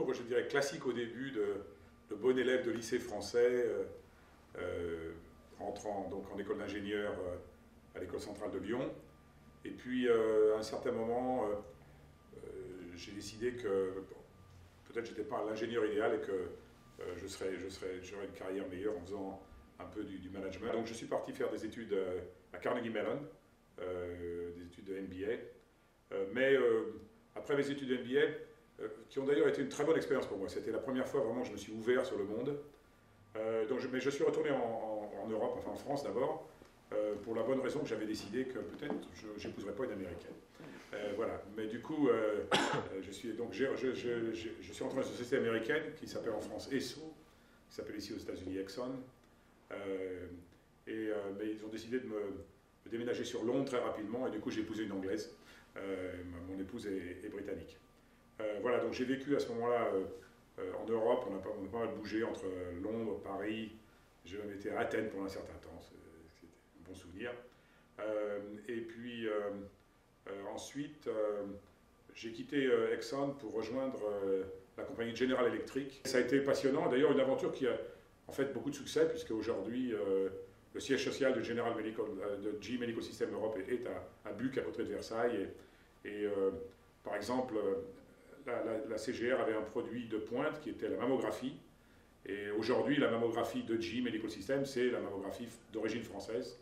parcours, je dirais, classique au début de bon élève de lycée français, rentrant donc en école d'ingénieur à l'école centrale de Lyon. Et puis, à un certain moment, j'ai décidé que peut-être je n'étais pas l'ingénieur idéal et que j'aurais une carrière meilleure en faisant un peu du management. Donc, je suis parti faire des études à Carnegie Mellon, des études de MBA. Mais après mes études de MBA, qui ont d'ailleurs été une très bonne expérience pour moi, c'était la première fois vraiment que je me suis ouvert sur le monde. Mais je suis retourné en Europe, enfin en France d'abord, pour la bonne raison que j'avais décidé que peut-être je n'épouserais pas une américaine. Voilà. Mais du coup, je suis rentré dans une société américaine qui s'appelle en France ESSO, qui s'appelle ici aux États-Unis Exxon. Mais ils ont décidé de me déménager sur Londres très rapidement et du coup j'ai épousé une Anglaise. Mon épouse est britannique. Voilà, donc j'ai vécu à ce moment-là en Europe, on a pas mal bougé entre Londres, Paris, j'ai même été à Athènes pendant un certain temps, c'était un bon souvenir. Et puis ensuite, j'ai quitté Exxon pour rejoindre la compagnie General Electric. Ça a été passionnant, d'ailleurs une aventure qui a en fait beaucoup de succès, puisque aujourd'hui le siège social de GE Medical Systems Europe est à Buc, à côté de Versailles. Par exemple, la CGR avait un produit de pointe qui était la mammographie. Et aujourd'hui, la mammographie de GE Medical Systems, c'est la mammographie d'origine française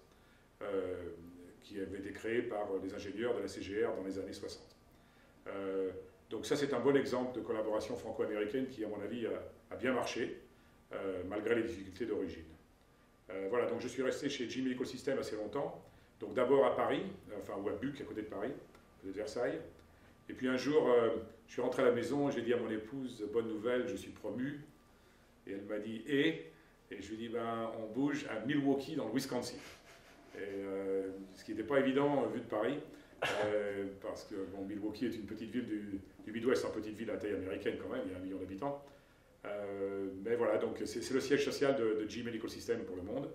qui avait été créée par les ingénieurs de la CGR dans les années 60. Donc ça, c'est un bon exemple de collaboration franco-américaine qui, à mon avis, a bien marché, malgré les difficultés d'origine. Voilà, donc je suis resté chez GE Medical Systems assez longtemps. Donc d'abord à Paris, ou à Buc, à côté de Paris, à côté de Versailles. Et puis un jour, je suis rentré à la maison, j'ai dit à mon épouse, bonne nouvelle, je suis promu. Et elle m'a dit, et je lui ai dit, on bouge à Milwaukee, dans le Wisconsin. Ce qui n'était pas évident vu de Paris, parce que Milwaukee est une petite ville du Midwest, une petite ville à taille américaine quand même, il y a 1 million d'habitants. Mais voilà, donc c'est le siège social de GE Medical Systems pour le monde.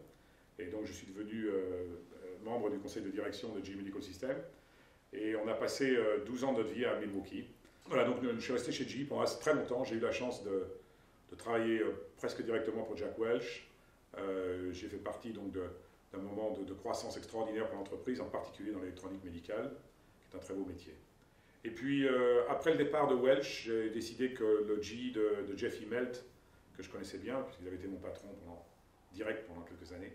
Et donc je suis devenu membre du conseil de direction de GE Medical Systems. Et on a passé 12 ans de notre vie à Milwaukee. Voilà, donc je suis resté chez GE pendant très longtemps. J'ai eu la chance de travailler presque directement pour Jack Welch. J'ai fait partie donc d'un moment de croissance extraordinaire pour l'entreprise, en particulier dans l'électronique médicale, qui est un très beau métier. Et puis, après le départ de Welch, j'ai décidé que le GE de Jeff Immelt, que je connaissais bien, puisqu'il avait été mon patron direct pendant quelques années,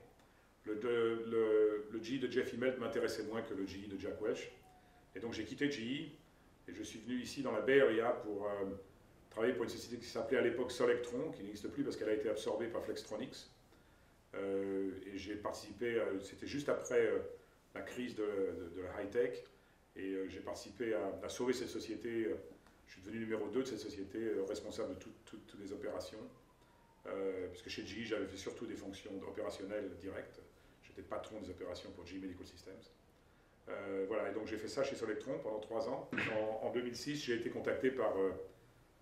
le GE de Jeff Immelt m'intéressait moins que le GE de Jack Welch. Et donc j'ai quitté GE et je suis venu ici dans la Bay Area pour travailler pour une société qui s'appelait à l'époque Solectron, qui n'existe plus parce qu'elle a été absorbée par Flextronics. Et j'ai participé, c'était juste après la crise de la high-tech, et j'ai participé à sauver cette société. Je suis devenu numéro 2 de cette société, responsable de toutes les opérations, puisque chez GE, j'avais fait surtout des fonctions opérationnelles directes. J'étais patron des opérations pour GE Medical Systems. Voilà, et donc j'ai fait ça chez Solectron pendant 3 ans. En 2006, j'ai été contacté par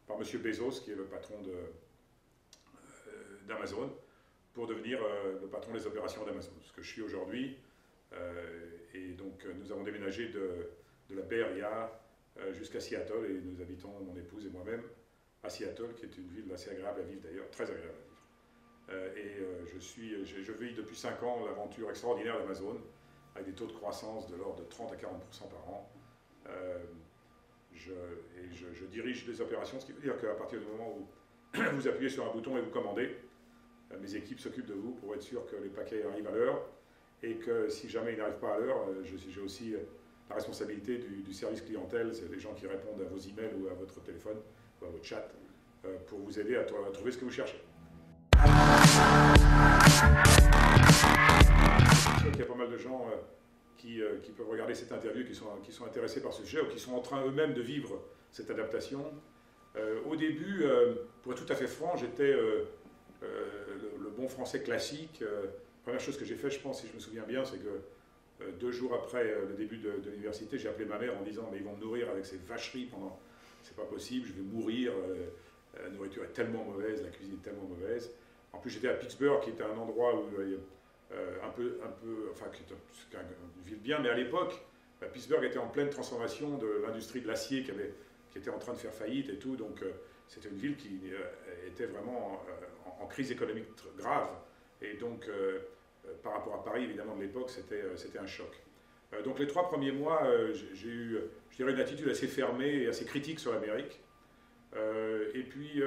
M. Bezos, qui est le patron d'Amazon, pour devenir le patron des opérations d'Amazon, ce que je suis aujourd'hui. Et donc nous avons déménagé de la Bay Area jusqu'à Seattle, et nous habitons, mon épouse et moi-même, à Seattle, qui est une ville assez agréable à vivre d'ailleurs, très agréable à vivre. Je vis depuis 5 ans l'aventure extraordinaire d'Amazon, avec des taux de croissance de l'ordre de 30 à 40% par an. Je dirige des opérations, ce qui veut dire qu'à partir du moment où vous appuyez sur un bouton et vous commandez, mes équipes s'occupent de vous pour être sûr que les paquets arrivent à l'heure, et que si jamais ils n'arrivent pas à l'heure, j'ai aussi la responsabilité du service clientèle, c'est les gens qui répondent à vos emails ou à votre téléphone ou à votre chat, pour vous aider à trouver ce que vous cherchez. Il y a pas mal de gens qui peuvent regarder cette interview, qui sont intéressés par ce sujet, ou qui sont en train eux-mêmes de vivre cette adaptation. Au début, pour être tout à fait franc, j'étais le bon français classique. Première chose que j'ai fait, je pense, si je me souviens bien, c'est que 2 jours après le début de l'université, j'ai appelé ma mère en disant « mais ils vont me nourrir avec ces vacheries pendant... c'est pas possible, je vais mourir, la nourriture est tellement mauvaise, la cuisine est tellement mauvaise ». En plus, j'étais à Pittsburgh, qui était un endroit où enfin, qui est une ville bien, mais à l'époque, Pittsburgh était en pleine transformation de l'industrie de l'acier qui était en train de faire faillite et tout, donc c'était une ville qui était vraiment en crise économique grave. Et donc, par rapport à Paris, évidemment, de l'époque, c'était un choc. Donc les 3 premiers mois, j'ai eu, je dirais, une attitude assez fermée et assez critique sur l'Amérique. Et puis,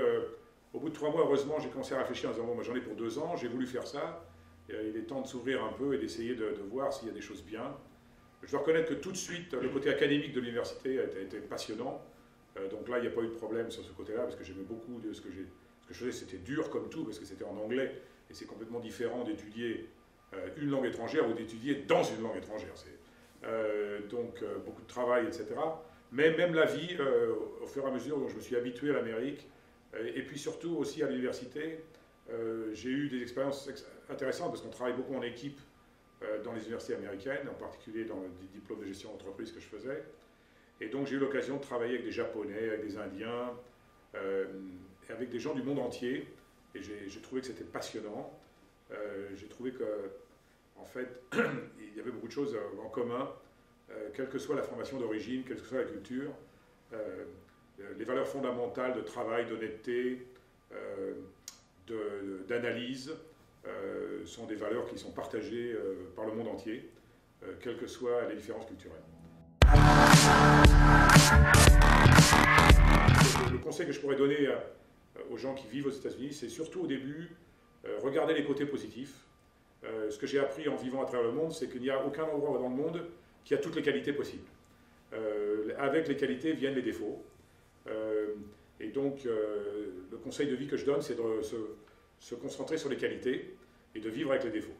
au bout de 3 mois, heureusement, j'ai commencé à réfléchir en disant, bon, moi j'en ai pour 2 ans, j'ai voulu faire ça. Il est temps de s'ouvrir un peu et d'essayer de voir s'il y a des choses bien. Je dois reconnaître que tout de suite, le côté académique de l'université a été passionnant. Donc là, il n'y a pas eu de problème sur ce côté-là, parce que j'aimais beaucoup de ce que je faisais. C'était dur comme tout, parce que c'était en anglais, et c'est complètement différent d'étudier une langue étrangère ou d'étudier dans une langue étrangère. Donc beaucoup de travail, etc. Mais même la vie, au fur et à mesure dont je me suis habitué à l'Amérique, et puis surtout aussi à l'université, j'ai eu des expériences intéressantes, parce qu'on travaille beaucoup en équipe dans les universités américaines, en particulier dans les diplômes de gestion d'entreprise que je faisais. Et donc j'ai eu l'occasion de travailler avec des Japonais, avec des Indiens, et avec des gens du monde entier. Et j'ai trouvé que c'était passionnant. J'ai trouvé que, en fait, il y avait beaucoup de choses en commun, quelle que soit la formation d'origine, quelle que soit la culture. Les valeurs fondamentales de travail, d'honnêteté, d'analyse, sont des valeurs qui sont partagées par le monde entier, quelles que soient les différences culturelles. Le conseil que je pourrais donner aux gens qui vivent aux États-Unis, c'est surtout au début, regarder les côtés positifs. Ce que j'ai appris en vivant à travers le monde, c'est qu'il n'y a aucun endroit dans le monde qui a toutes les qualités possibles. Avec les qualités viennent les défauts. Et donc, le conseil de vie que je donne, c'est de se concentrer sur les qualités et de vivre avec les défauts.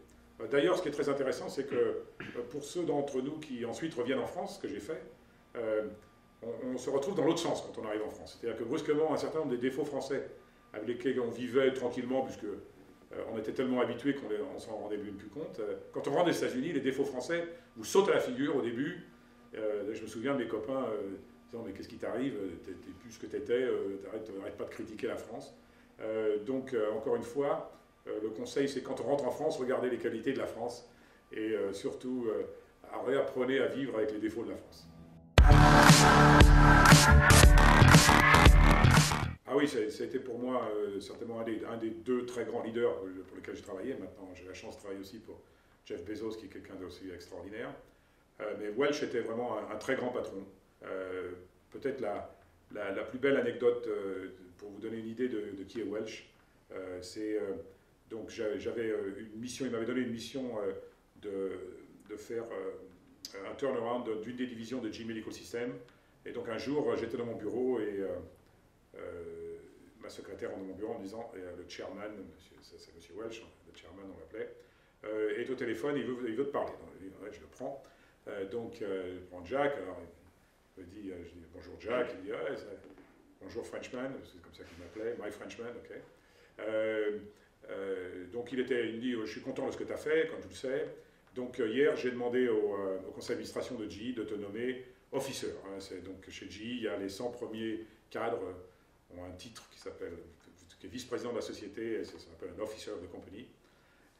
D'ailleurs, ce qui est très intéressant, c'est que pour ceux d'entre nous qui ensuite reviennent en France, ce que j'ai fait, on se retrouve dans l'autre sens quand on arrive en France. C'est-à-dire que brusquement, un certain nombre des défauts français avec lesquels on vivait tranquillement, puisque on était tellement habitués qu'on ne s'en rendait même plus compte. Quand on rentre des États-Unis, les défauts français vous sautent à la figure au début. Je me souviens de mes copains disant « mais qu'est-ce qui t'arrive? T'es plus ce que t'étais, t'arrêtes pas de critiquer la France ». Donc, encore une fois, le conseil, c'est quand on rentre en France, regardez les qualités de la France et surtout, réapprenez à vivre avec les défauts de la France. Ah oui, ça a été pour moi certainement un des 2 très grands leaders pour lesquels j'ai travaillé. Maintenant, j'ai la chance de travailler aussi pour Jeff Bezos, qui est quelqu'un d'aussi extraordinaire. Mais Welch était vraiment un très grand patron. Peut-être la plus belle anecdote pour vous donner une idée de qui est Welch, donc j'avais une mission, il m'avait donné une mission de faire un turnaround d'une des divisions de GE Medical System. Et donc un jour, j'étais dans mon bureau et ma secrétaire dans mon bureau en me disant, le chairman, c'est M. Welch, le chairman on l'appelait, est au téléphone, il veut te parler. Donc, je le prends. Donc je prends Jack, alors je dis bonjour Jack, il dit bonjour Frenchman, c'est comme ça qu'il m'appelait, My Frenchman, ok. Donc il me dit je suis content de ce que tu as fait, comme tu le sais. Donc hier j'ai demandé au conseil d'administration de GE de te nommer officer. Donc chez GE il y a les 100 premiers cadres ont un titre qui est vice-président de la société, et ça s'appelle un officer of the company.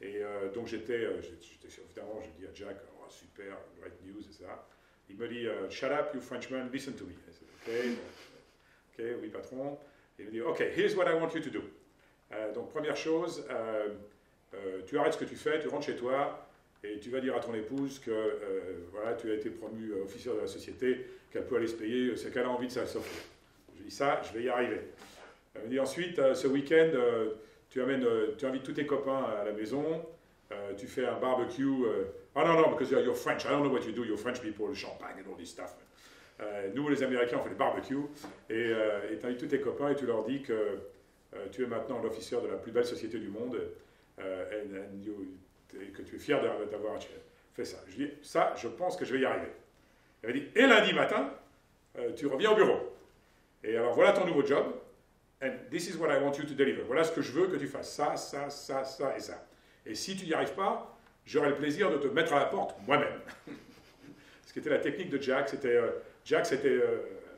Et donc j'étais évidemment, j'ai dit à Jack, oh, super, great news, et ça. Il me dit, shut up, you Frenchman, listen to me. I said, ok, oui patron. Et il me dit, ok, here's what I want you to do. Donc première chose, tu arrêtes ce que tu fais, tu rentres chez toi, et tu vas dire à ton épouse que voilà, tu as été promu officier de la société, qu'elle peut aller se payer ce qu'elle a envie de s'offrir. Je dis ça, je vais y arriver. Elle me dit ensuite, ce week-end, tu invites tous tes copains à la maison, tu fais un barbecue. Oh non, because you're French, I don't know what you do, you're French people, le champagne and all this stuff. Nous, les Américains, on fait des barbecues, et tu invites tous tes copains et tu leur dis que tu es maintenant l'officier de la plus belle société du monde, et que tu es fier d'avoir fait ça. Je dis, ça, je pense que je vais y arriver. Elle m'a dit, et lundi matin, tu reviens au bureau. Et alors, voilà ton nouveau job. And this is what I want you to deliver. Voilà ce que je veux que tu fasses. Ça et ça. Et si tu n'y arrives pas, j'aurai le plaisir de te mettre à la porte moi-même. Ce qui était la technique de Jack. Jack, c'était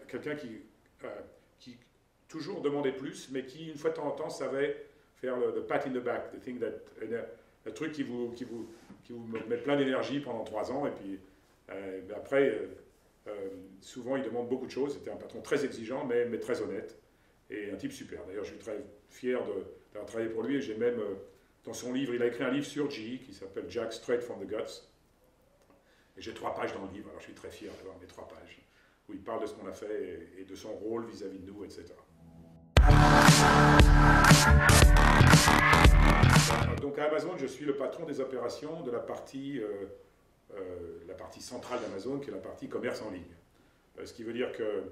quelqu'un qui toujours demandait plus, mais qui, une fois de temps en temps, savait faire le pat in the back, the thing that, le truc qui vous met plein d'énergie pendant 3 ans. Et puis après, souvent, il demande beaucoup de choses. C'était un patron très exigeant, mais très honnête. et un type super. D'ailleurs, je suis très fier d'avoir travaillé pour lui, et j'ai même, dans son livre, il a écrit un livre sur GE qui s'appelle Jack Straight from the Guts. Et j'ai 3 pages dans le livre, alors je suis très fier d'avoir mes 3 pages, où il parle de ce qu'on a fait et de son rôle vis-à-vis de nous, etc. Donc à Amazon, je suis le patron des opérations de la partie centrale d'Amazon, qui est la partie commerce en ligne. Ce qui veut dire que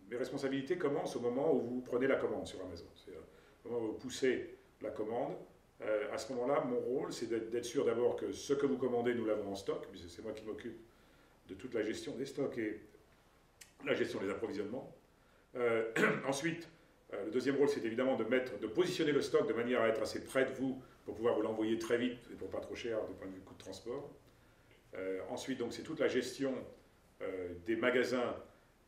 mes responsabilités commencent au moment où vous prenez la commande sur Amazon. C'est au moment où vous poussez la commande. À ce moment-là, mon rôle, c'est d'être sûr d'abord que ce que vous commandez, nous l'avons en stock, puisque c'est moi qui m'occupe de toute la gestion des stocks et la gestion des approvisionnements. Ensuite, le deuxième rôle, c'est évidemment de positionner le stock de manière à être assez près de vous pour pouvoir vous l'envoyer très vite et pour pas trop cher du point de vue coût de transport. Ensuite, donc, c'est toute la gestion des magasins.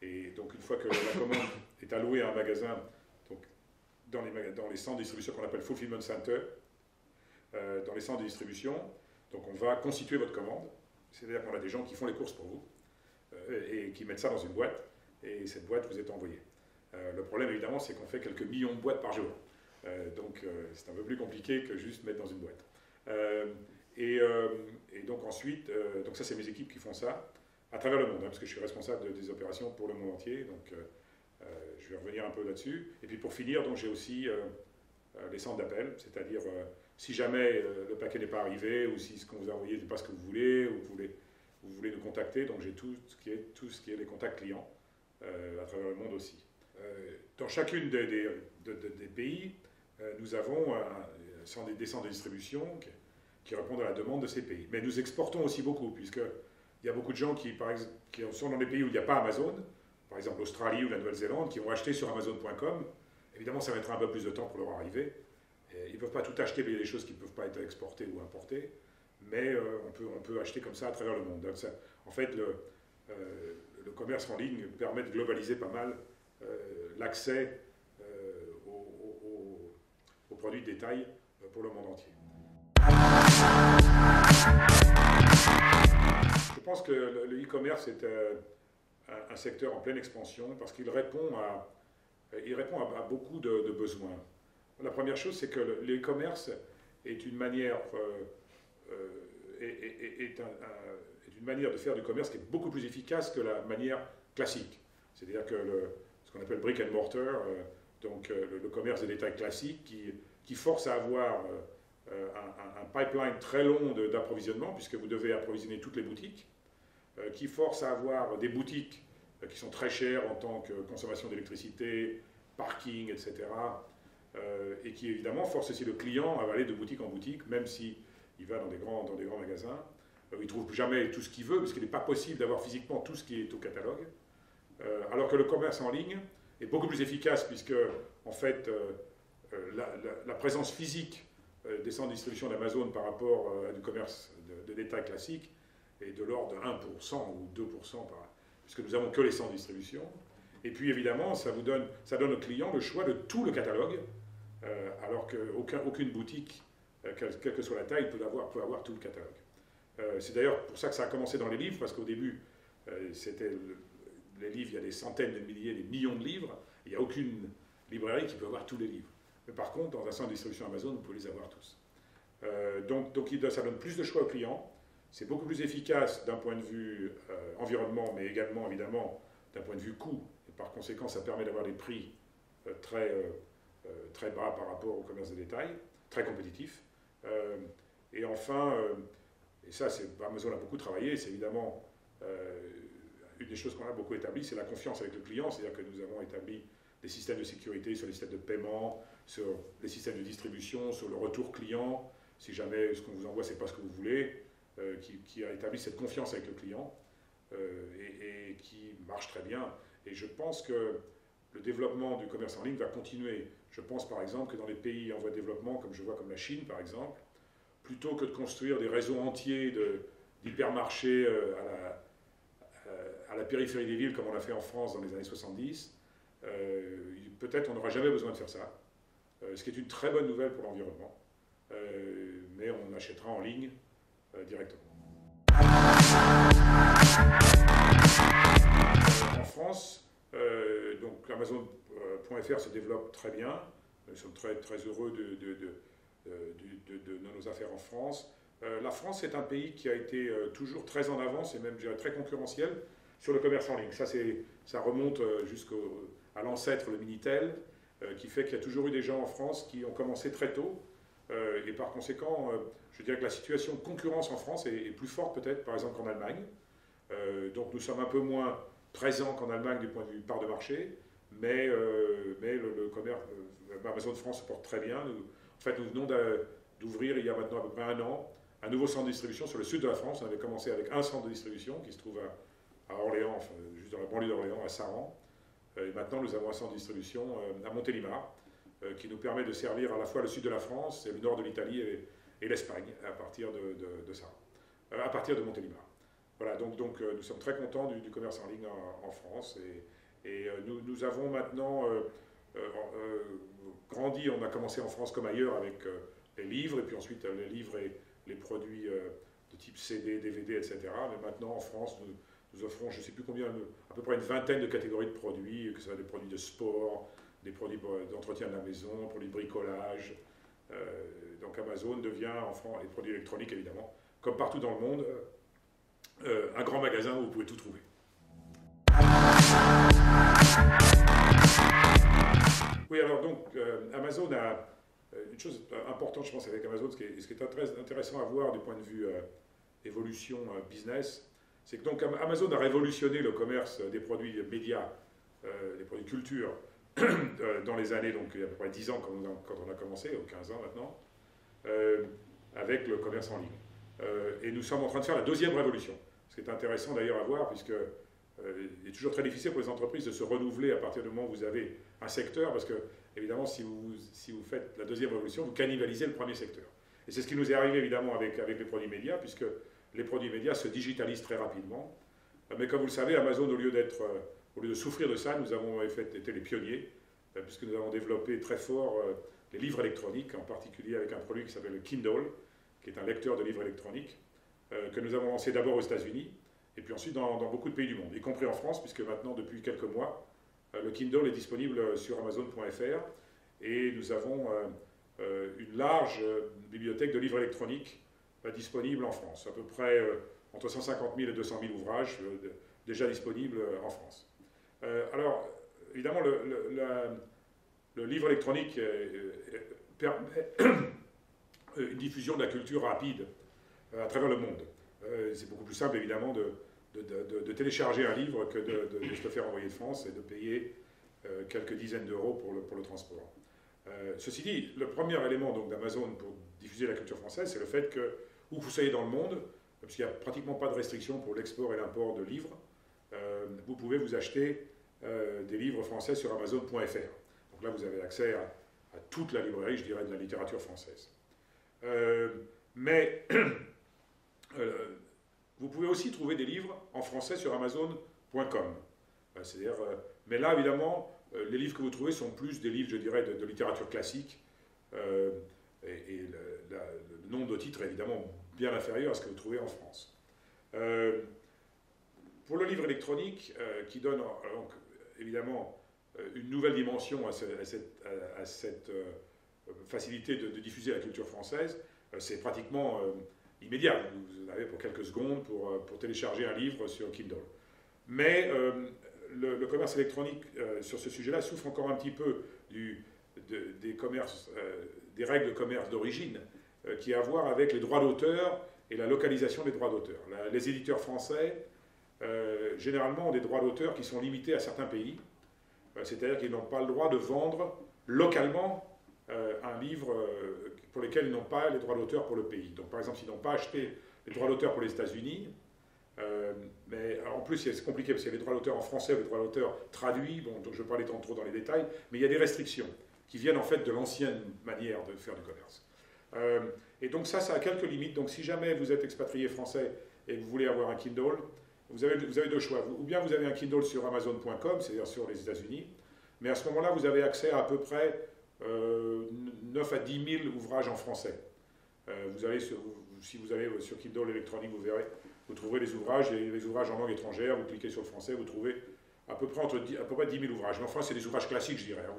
Et donc, une fois que la commande est allouée à un magasin, donc, dans les centres de distribution qu'on appelle Fulfillment Center, dans les centres de distribution, donc on va constituer votre commande. C'est-à-dire qu'on a des gens qui font les courses pour vous et qui mettent ça dans une boîte, et cette boîte vous est envoyée. Le problème, évidemment, c'est qu'on fait quelques millions de boîtes par jour. Donc, c'est un peu plus compliqué que juste mettre dans une boîte. Et donc ensuite, donc ça, c'est mes équipes qui font ça à travers le monde, parce que je suis responsable des opérations pour le monde entier. Donc, je vais revenir un peu là-dessus. Et puis, pour finir, donc j'ai aussi les centres d'appel, c'est-à-dire si jamais le paquet n'est pas arrivé, ou si ce qu'on vous a envoyé n'est pas ce que vous voulez, ou vous voulez nous contacter, donc j'ai tout ce qui est les contacts clients à travers le monde aussi. Dans chacune des pays, nous avons des centres de distribution qui répondent à la demande de ces pays. Mais nous exportons aussi beaucoup, puisqu'il y a beaucoup de gens qui sont dans des pays où il n'y a pas Amazon, par exemple l'Australie ou la Nouvelle-Zélande, qui vont acheter sur Amazon.com. Évidemment, ça mettra un peu plus de temps pour leur arriver. Ils ne peuvent pas tout acheter, mais il y a des choses qui ne peuvent pas être exportées ou importées. Mais on peut acheter comme ça à travers le monde. Donc ça, en fait, le commerce en ligne permet de globaliser pas mal l'accès aux produits de détail pour le monde entier. Je pense que le e-commerce est un secteur en pleine expansion parce qu'il répond à beaucoup de besoins. La première chose, c'est que le e-commerce est une manière une manière de faire du commerce qui est beaucoup plus efficace que la manière classique. C'est-à-dire que ce qu'on appelle brick and mortar, donc le commerce de détail classique, qui force à avoir un pipeline très long d'approvisionnement, puisque vous devez approvisionner toutes les boutiques, qui force à avoir des boutiques qui sont très chères en tant que consommation d'électricité, parking, etc., et qui évidemment force aussi le client à aller de boutique en boutique, même s'il va dans des grands magasins, où il ne trouve jamais tout ce qu'il veut, parce qu'il n'est pas possible d'avoir physiquement tout ce qui est au catalogue. Alors que le commerce en ligne est beaucoup plus efficace, puisque en fait, la présence physique des centres de distribution d'Amazon par rapport à du commerce de détail classique est de l'ordre de 1% ou 2%, puisque nous n'avons que les centres de distribution. Et puis évidemment, ça donne au client le choix de tout le catalogue, alors qu'aucune boutique, quelle que soit la taille, peut avoir tout le catalogue. C'est d'ailleurs pour ça que ça a commencé dans les livres, parce qu'au début, les livres, il y a des centaines de milliers, des millions de livres, il n'y a aucune librairie qui peut avoir tous les livres. Mais par contre, dans un centre de distribution Amazon, vous pouvez les avoir tous. Donc ça donne plus de choix aux clients, c'est beaucoup plus efficace d'un point de vue environnement, mais également, évidemment, d'un point de vue coût. Et par conséquent, ça permet d'avoir des prix très bas par rapport au commerce de détail, très compétitif. Et enfin, et ça, Amazon a beaucoup travaillé, c'est évidemment une des choses qu'on a beaucoup établi, c'est la confiance avec le client, c'est-à-dire que nous avons établi des systèmes de sécurité sur les systèmes de paiement, sur les systèmes de distribution, sur le retour client, si jamais ce qu'on vous envoie, c'est pas ce que vous voulez, qui a établi cette confiance avec le client et qui marche très bien. Et je pense que le développement du commerce en ligne va continuer. Je pense par exemple que dans les pays en voie de développement, comme je vois comme la Chine par exemple, plutôt que de construire des réseaux entiers d'hypermarchés à la périphérie des villes, comme on l'a fait en France dans les années 70, peut-être on n'aura jamais besoin de faire ça, ce qui est une très bonne nouvelle pour l'environnement, mais on achètera en ligne directement. En France, Donc Amazon.fr se développe très bien. Nous sommes très, très heureux de nos affaires en France. La France est un pays qui a été toujours très en avance et même, je dirais, très concurrentiel sur le commerce en ligne. Ça remonte à l'ancêtre, le Minitel, qui fait qu'il y a toujours eu des gens en France qui ont commencé très tôt. Et par conséquent, je dirais que la situation de concurrence en France est plus forte peut-être, par exemple, qu'en Allemagne. Donc nous sommes un peu moins présents qu'en Allemagne du point de vue part de marché, mais le commerce, Amazon France se porte très bien. En fait, nous venons d'ouvrir il y a maintenant à peu près un an un nouveau centre de distribution sur le sud de la France. On avait commencé avec un centre de distribution qui se trouve à Orléans, enfin, juste dans la banlieue d'Orléans, à Saran. Et maintenant, nous avons un centre de distribution à Montélimar, qui nous permet de servir à la fois le sud de la France et le nord de l'Italie et l'Espagne à partir de Saran, à partir de Montélimar. Voilà, donc nous sommes très contents du commerce en ligne en France. Et nous avons maintenant grandi. On a commencé en France comme ailleurs avec les livres, et puis ensuite les livres et les produits de type CD, DVD, etc. Mais maintenant, en France, nous offrons, je ne sais plus combien, à peu près une vingtaine de catégories de produits, que ce soit des produits de sport, des produits d'entretien de la maison, produits de bricolage. Donc Amazon devient, en France, les produits électroniques évidemment, comme partout dans le monde, un grand magasin où vous pouvez tout trouver. Oui, alors donc, Amazon a une chose importante, je pense, avec Amazon, ce qui est très intéressant à voir du point de vue évolution business, c'est que donc Amazon a révolutionné le commerce des produits médias, des produits culture, dans les années, donc il y a à peu près 10 ans quand on a commencé, ou 15 ans maintenant, avec le commerce en ligne. Et nous sommes en train de faire la deuxième révolution. Ce qui est intéressant d'ailleurs à voir, puisque il est toujours très difficile pour les entreprises de se renouveler à partir du moment où vous avez un secteur, parce que, évidemment, si vous faites la deuxième révolution, vous cannibalisez le premier secteur. Et c'est ce qui nous est arrivé, évidemment, avec les produits médias, puisque les produits médias se digitalisent très rapidement. Mais comme vous le savez, Amazon, au lieu de souffrir de ça, nous avons été les pionniers, puisque nous avons développé très fort les livres électroniques, en particulier avec un produit qui s'appelle le Kindle, qui est un lecteur de livres électroniques, que nous avons lancé d'abord aux États-Unis, et puis ensuite dans beaucoup de pays du monde, y compris en France, puisque maintenant, depuis quelques mois, le Kindle est disponible sur Amazon.fr, et nous avons une large bibliothèque de livres électroniques disponible en France, à peu près entre 150 000 et 200 000 ouvrages déjà disponibles en France. Alors, évidemment, le livre électronique permet une diffusion de la culture rapide à travers le monde. C'est beaucoup plus simple, évidemment, de télécharger un livre que de se le faire envoyer de France et de payer quelques dizaines d'euros pour le transport. Ceci dit, le premier élément d'Amazon pour diffuser la culture française, c'est le fait que, où vous soyez dans le monde, parce qu'il n'y a pratiquement pas de restrictions pour l'export et l'import de livres, vous pouvez vous acheter des livres français sur Amazon.fr. Donc là, vous avez accès à toute la librairie, je dirais, de la littérature française. Mais vous pouvez aussi trouver des livres en français sur Amazon.com. Mais là, évidemment, les livres que vous trouvez sont plus des livres, je dirais, de littérature classique. Et le nombre de titres est évidemment bien inférieur à ce que vous trouvez en France. Pour le livre électronique, qui donne donc, évidemment une nouvelle dimension à cette facilité de diffuser la culture française, c'est pratiquement immédiat. Vous avez pour quelques secondes pour télécharger un livre sur Kindle. Mais le commerce électronique sur ce sujet-là souffre encore un petit peu des règles de commerce d'origine qui a à voir avec les droits d'auteur et la localisation des droits d'auteur. Les éditeurs français, généralement, ont des droits d'auteur qui sont limités à certains pays, c'est-à-dire qu'ils n'ont pas le droit de vendre localement un livre pour lequel ils n'ont pas les droits d'auteur pour le pays. Donc, par exemple, s'ils n'ont pas acheté les droits d'auteur pour les États-Unis, mais en plus, c'est compliqué parce qu'il y a les droits d'auteur en français ou les droits d'auteur traduits, bon, donc je ne vais pas aller trop dans les détails, mais il y a des restrictions qui viennent en fait de l'ancienne manière de faire du commerce. Et donc ça a quelques limites. Donc si jamais vous êtes expatrié français et que vous voulez avoir un Kindle, vous avez deux choix. Ou bien vous avez un Kindle sur Amazon.com, c'est-à-dire sur les États-Unis, mais à ce moment-là, vous avez accès à peu près 9 à 10 000 ouvrages en français. Si vous allez sur Kindle électronique, vous trouverez les ouvrages en langue étrangère, vous cliquez sur le français, vous trouvez à peu près à peu près 10 000 ouvrages. Mais enfin, c'est des ouvrages classiques, je dirais. Hein.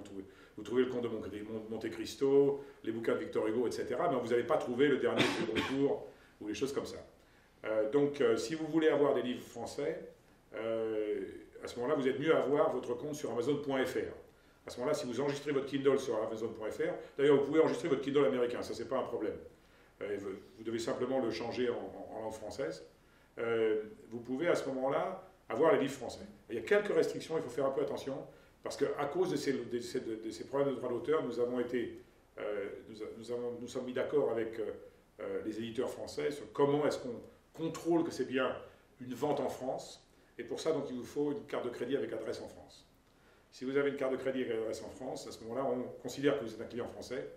Vous trouvez le Comte de Monte Cristo, les bouquins de Victor Hugo, etc. Mais vous n'allez pas trouver le dernier de Goncourt ou les choses comme ça. Donc, si vous voulez avoir des livres français, à ce moment-là, vous êtes mieux à avoir votre compte sur Amazon.fr. À ce moment-là, si vous enregistrez votre Kindle sur Amazon.fr, d'ailleurs, vous pouvez enregistrer votre Kindle américain, ça, c'est pas un problème. Vous devez simplement le changer en langue française. Vous pouvez à ce moment-là avoir les livres français. Il y a quelques restrictions, il faut faire un peu attention, parce qu'à cause de ces problèmes de droit d'auteur, nous sommes mis d'accord avec les éditeurs français sur comment est-ce qu'on contrôle que c'est bien une vente en France, et pour ça, donc, il vous faut une carte de crédit avec adresse en France. Si vous avez une carte de crédit avec adresse en France, à ce moment-là, on considère que vous êtes un client français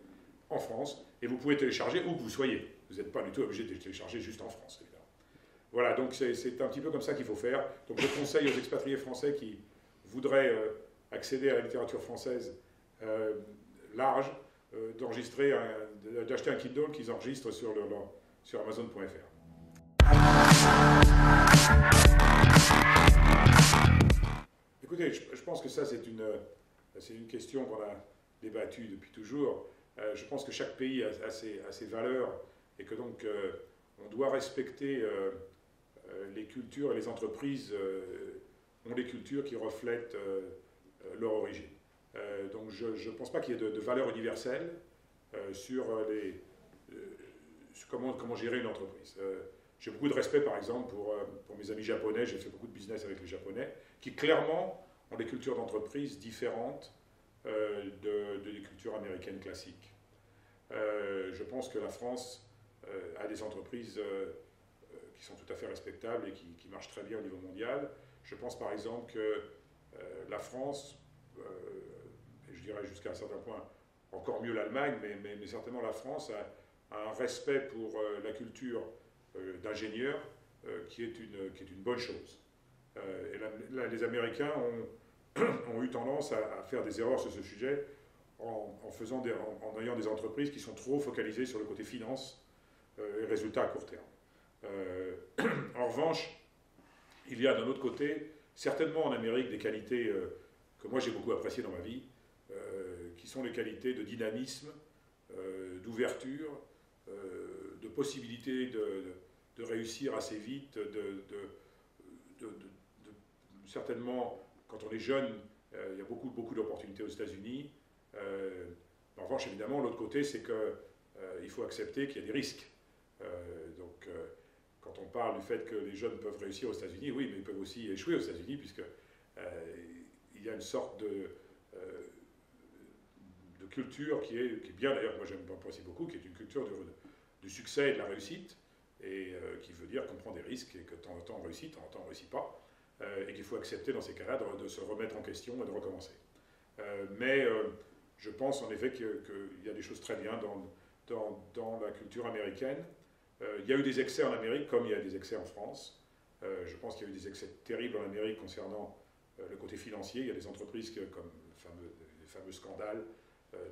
en France, et vous pouvez télécharger où que vous soyez. Vous n'êtes pas du tout obligé de télécharger juste en France, évidemment. Voilà, donc c'est un petit peu comme ça qu'il faut faire. Donc je conseille aux expatriés français qui voudraient accéder à la littérature française large, d'acheter un Kindle qu'ils enregistrent sur Amazon.fr. Écoutez, je pense que ça c'est une question qu'on a débattue depuis toujours. Je pense que chaque pays a ses valeurs et que donc on doit respecter les cultures et les entreprises ont des cultures qui reflètent leur origine. Donc je ne pense pas qu'il y ait de valeur universelle sur comment gérer une entreprise. J'ai beaucoup de respect, par exemple, pour mes amis japonais. J'ai fait beaucoup de business avec les Japonais, qui clairement ont des cultures d'entreprise différentes des cultures américaines classiques. Je pense que la France a des entreprises qui sont tout à fait respectables et qui marchent très bien au niveau mondial. Je pense par exemple que la France, et je dirais jusqu'à un certain point encore mieux l'Allemagne, mais certainement la France a un respect pour la culture d'ingénieur qui est une bonne chose. Et là, les Américains ont eu tendance à faire des erreurs sur ce sujet en ayant des entreprises qui sont trop focalisées sur le côté finance et résultats à court terme. En revanche, il y a d'un autre côté, certainement en Amérique, des qualités que moi j'ai beaucoup appréciées dans ma vie, qui sont les qualités de dynamisme, d'ouverture, de possibilité de réussir assez vite, certainement, quand on est jeune, il y a beaucoup d'opportunités aux États-Unis. En revanche, évidemment, l'autre côté, c'est qu'il faut accepter qu'il y a des risques. Donc, quand on parle du fait que les jeunes peuvent réussir aux États-Unis, oui, mais ils peuvent aussi échouer aux États-Unis, puisque il y a une sorte de culture qui est bien, d'ailleurs, moi j'apprécie beaucoup, qui est une culture du succès et de la réussite, et qui veut dire qu'on prend des risques, et que de temps en temps on réussit, de temps en temps on ne réussit pas, et qu'il faut accepter dans ces cas-là de se remettre en question et de recommencer. Mais je pense en effet qu'il y a des choses très bien dans la culture américaine. Il y a eu des excès en Amérique comme il y a des excès en France. Je pense qu'il y a eu des excès terribles en Amérique concernant le côté financier. Il y a des entreprises comme les fameux scandales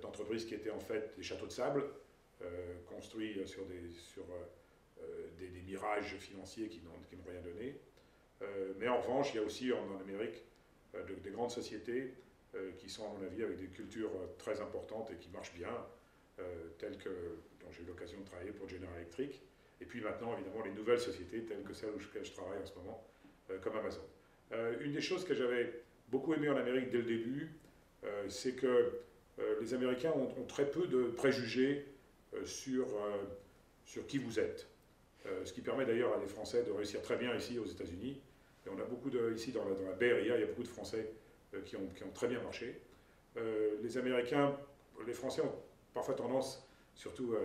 d'entreprises qui étaient en fait des châteaux de sable construits sur des mirages financiers qui n'ont rien donné. Mais en revanche, il y a aussi en Amérique des grandes sociétés qui sont, à mon avis, avec des cultures très importantes et qui marchent bien, telles que, dont j'ai eu l'occasion de travailler pour General Electric, et puis maintenant, évidemment, les nouvelles sociétés, telles que celles où je travaille en ce moment, comme Amazon. Une des choses que j'avais beaucoup aimé en Amérique dès le début, c'est que les Américains ont très peu de préjugés sur qui vous êtes. Ce qui permet d'ailleurs à des Français de réussir très bien ici aux États-Unis. Et on a beaucoup ici dans la Bay Area, il y a beaucoup de Français qui ont très bien marché. Les Français ont parfois tendance, surtout,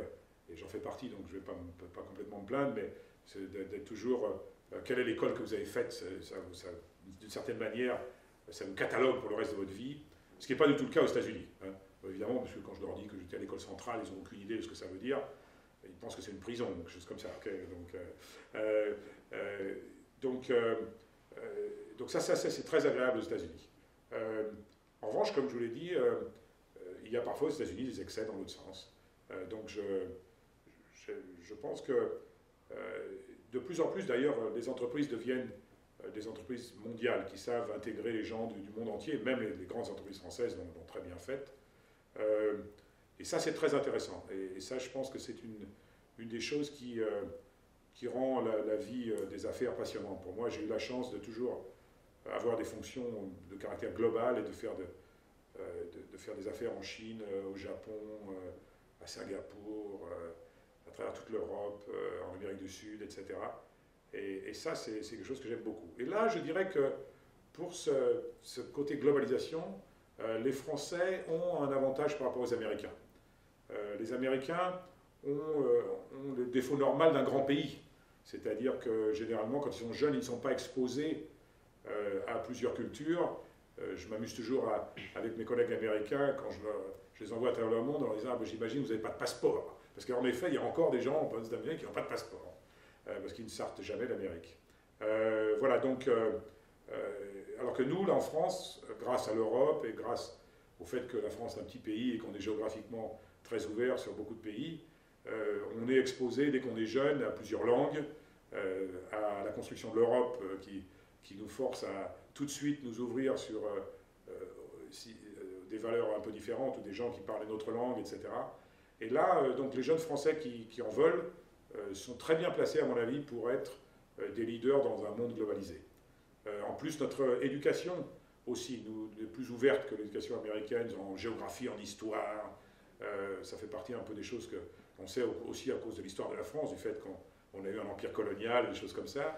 et j'en fais partie, donc je ne vais pas complètement me plaindre, mais c'est d'être toujours, quelle est l'école que vous avez faite, d'une certaine manière, ça vous catalogue pour le reste de votre vie, ce qui n'est pas du tout le cas aux États-Unis. Hein. Évidemment, parce que quand je leur dis que j'étais à l'école centrale, ils n'ont aucune idée de ce que ça veut dire. Ils pensent que c'est une prison, quelque chose comme ça. Okay, donc ça c'est très agréable aux États-Unis. En revanche, comme je vous l'ai dit, il y a parfois aux États-Unis des excès dans l'autre sens. Donc je pense que de plus en plus, d'ailleurs, les entreprises deviennent des entreprises mondiales qui savent intégrer les gens du monde entier, même les grandes entreprises françaises l'ont très bien fait. Et ça, c'est très intéressant. Et ça, je pense que c'est une des choses qui rend la vie des affaires passionnante. Pour moi, j'ai eu la chance de toujours avoir des fonctions de caractère global et de faire des affaires en Chine, au Japon, à Singapour, à travers toute l'Europe, en Amérique du Sud, etc. Et ça, c'est quelque chose que j'aime beaucoup. Et là, je dirais que pour ce côté globalisation, les Français ont un avantage par rapport aux Américains. Les Américains ont le défaut normal d'un grand pays. C'est-à-dire que généralement, quand ils sont jeunes, ils ne sont pas exposés à plusieurs cultures. Je m'amuse toujours avec mes collègues américains quand je les envoie à travers le monde en leur disant ah, ben, j'imagine que vous n'avez pas de passeport. Parce qu'en effet, il y a encore des gens aux États-Unis qui n'ont pas de passeport. Parce qu'ils ne sortent jamais d'Amérique. Voilà, donc, alors que nous, là en France, grâce à l'Europe et grâce au fait que la France est un petit pays et qu'on est géographiquement très ouvert sur beaucoup de pays, on est exposé, dès qu'on est jeune, à plusieurs langues, à la construction de l'Europe qui nous force à tout de suite nous ouvrir sur des valeurs un peu différentes ou des gens qui parlent une autre langue, etc. Et là, donc les jeunes Français qui en veulent sont très bien placés, à mon avis, pour être des leaders dans un monde globalisé. En plus, notre éducation aussi est plus ouverte que l'éducation américaine en géographie, en histoire. Ça fait partie un peu des choses qu'on sait aussi à cause de l'histoire de la France, du fait qu'on a eu un empire colonial, des choses comme ça.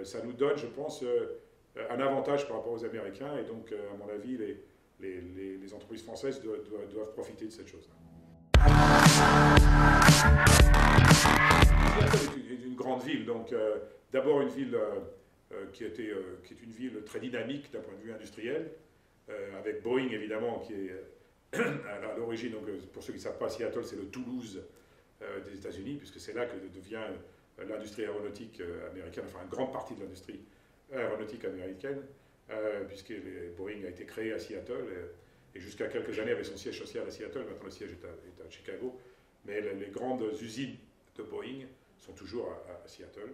Ça nous donne, je pense, un avantage par rapport aux Américains. Et donc, à mon avis, les entreprises françaises doivent profiter de cette chose-là. Seattle est une grande ville, donc d'abord une ville qui est une ville très dynamique d'un point de vue industriel, avec Boeing évidemment qui est à l'origine, donc pour ceux qui ne savent pas, Seattle c'est le Toulouse des États-Unis, puisque c'est là que devient l'industrie aéronautique américaine, enfin une grande partie de l'industrie aéronautique américaine, puisque Boeing a été créé à Seattle et jusqu'à quelques années avait son siège social à Seattle, maintenant le siège est à Chicago, mais les grandes usines de Boeing sont toujours à Seattle.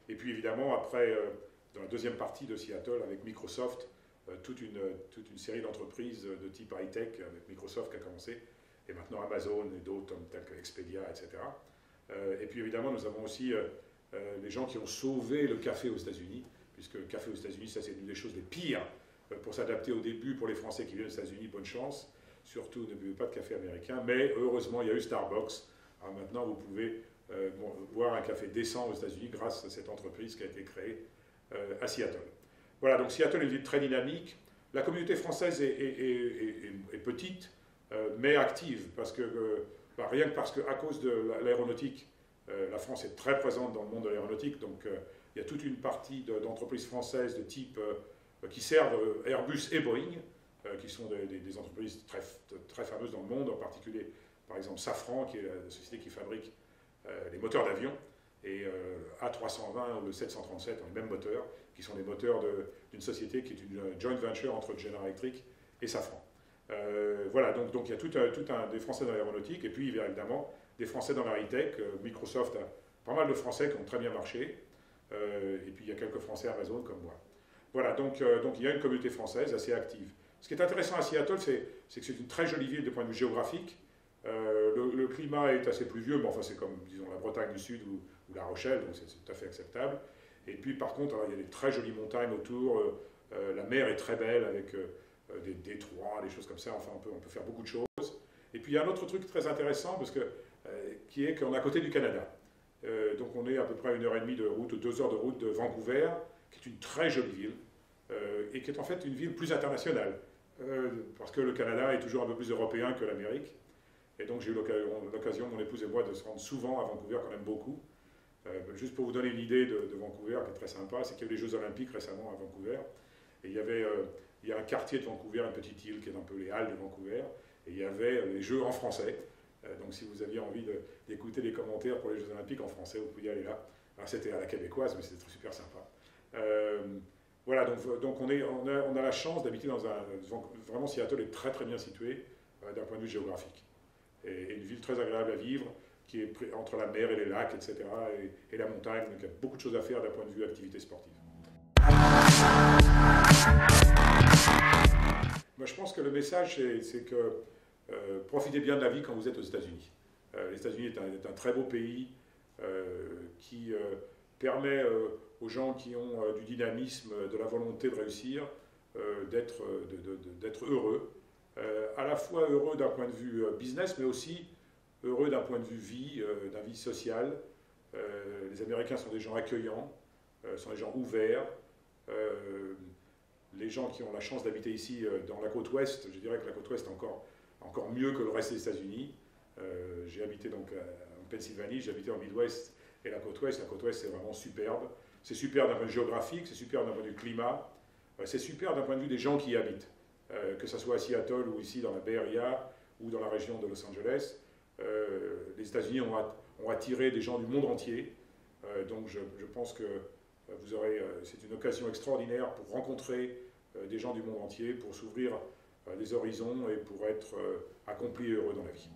Et puis évidemment, après, dans la deuxième partie de Seattle, avec Microsoft, toute une série d'entreprises de type high-tech, avec Microsoft qui a commencé, et maintenant Amazon et d'autres tels que Expedia, etc. Et puis évidemment, nous avons aussi les gens qui ont sauvé le café aux États-Unis, puisque le café aux États-Unis, ça c'est une des choses les pires pour s'adapter au début pour les Français qui viennent aux États-Unis, bonne chance. Surtout, ne buvez pas de café américain, mais heureusement, il y a eu Starbucks. Alors maintenant, vous pouvez boire un café décent aux États-Unis grâce à cette entreprise qui a été créée à Seattle. Voilà, donc Seattle est une ville très dynamique. La communauté française est petite, mais active, parce que, rien que parce qu'à cause de l'aéronautique, la France est très présente dans le monde de l'aéronautique, donc il y a toute une partie d'entreprises françaises de type qui servent Airbus et Boeing, qui sont des entreprises très fameuses dans le monde, en particulier, par exemple, Safran, qui est la société qui fabrique les moteurs d'avion, et A320 ou le 737 ont les mêmes moteurs, qui sont les moteurs d'une société qui est une joint venture entre General Electric et Safran. Voilà, donc il y a tout des Français dans l'aéronautique, et puis évidemment des Français dans la high-tech. Microsoft a pas mal de Français qui ont très bien marché, et puis il y a quelques Français à Amazon comme moi. Voilà, donc il y a une communauté française assez active. Ce qui est intéressant à Seattle, c'est que c'est une très jolie ville du point de vue géographique. Le climat est assez pluvieux, mais enfin c'est comme, disons, la Bretagne du Sud ou La Rochelle, donc c'est tout à fait acceptable. Et puis par contre, alors, il y a des très jolies montagnes autour, la mer est très belle avec des détroits, des choses comme ça, enfin on peut faire beaucoup de choses. Et puis il y a un autre truc très intéressant, qui est qu'on est à côté du Canada. Donc on est à peu près à 1h30 de route, 2 heures de route de Vancouver, qui est une très jolie ville, et qui est en fait une ville plus internationale, parce que le Canada est toujours un peu plus européen que l'Amérique. Et donc j'ai eu l'occasion, mon épouse et moi, de se rendre souvent à Vancouver, qu'on aime beaucoup. Juste pour vous donner une idée de Vancouver, qui est très sympa, c'est qu'il y a eu les Jeux Olympiques récemment à Vancouver. Et il y a un quartier de Vancouver, une petite île qui est un peu les Halles de Vancouver. Et il y avait les Jeux en français. Donc si vous aviez envie d'écouter les commentaires pour les Jeux Olympiques en français, vous pouviez aller là. Alors c'était à la québécoise, mais c'était super sympa. Voilà, donc on a la chance d'habiter dans vraiment Seattle est très très bien situé d'un point de vue géographique. Et une ville très agréable à vivre, qui est entre la mer et les lacs, etc., et la montagne, donc il y a beaucoup de choses à faire d'un point de vue activité sportive. Moi, je pense que le message, c'est que profitez bien de la vie quand vous êtes aux États-Unis. Les États-Unis est un très beau pays qui permet aux gens qui ont du dynamisme, de la volonté de réussir, d'être heureux. À la fois heureux d'un point de vue business, mais aussi heureux d'un point de vue vie, d'un vie sociale. Les Américains sont des gens accueillants, sont des gens ouverts. Les gens qui ont la chance d'habiter ici dans la côte ouest, je dirais que la côte ouest est encore mieux que le reste des États-Unis. J'ai habité donc en Pennsylvanie, j'ai habité en Midwest et la côte ouest. La côte ouest, c'est vraiment superbe. C'est super d'un point de vue géographique, c'est super d'un point de vue climat, c'est super d'un point de vue des gens qui y habitent. Que ce soit à Seattle ou ici dans la Bay Area ou dans la région de Los Angeles. Les États-Unis ont attiré des gens du monde entier. Donc je pense que c'est une occasion extraordinaire pour rencontrer des gens du monde entier, pour s'ouvrir les horizons et pour être accompli et heureux dans la vie.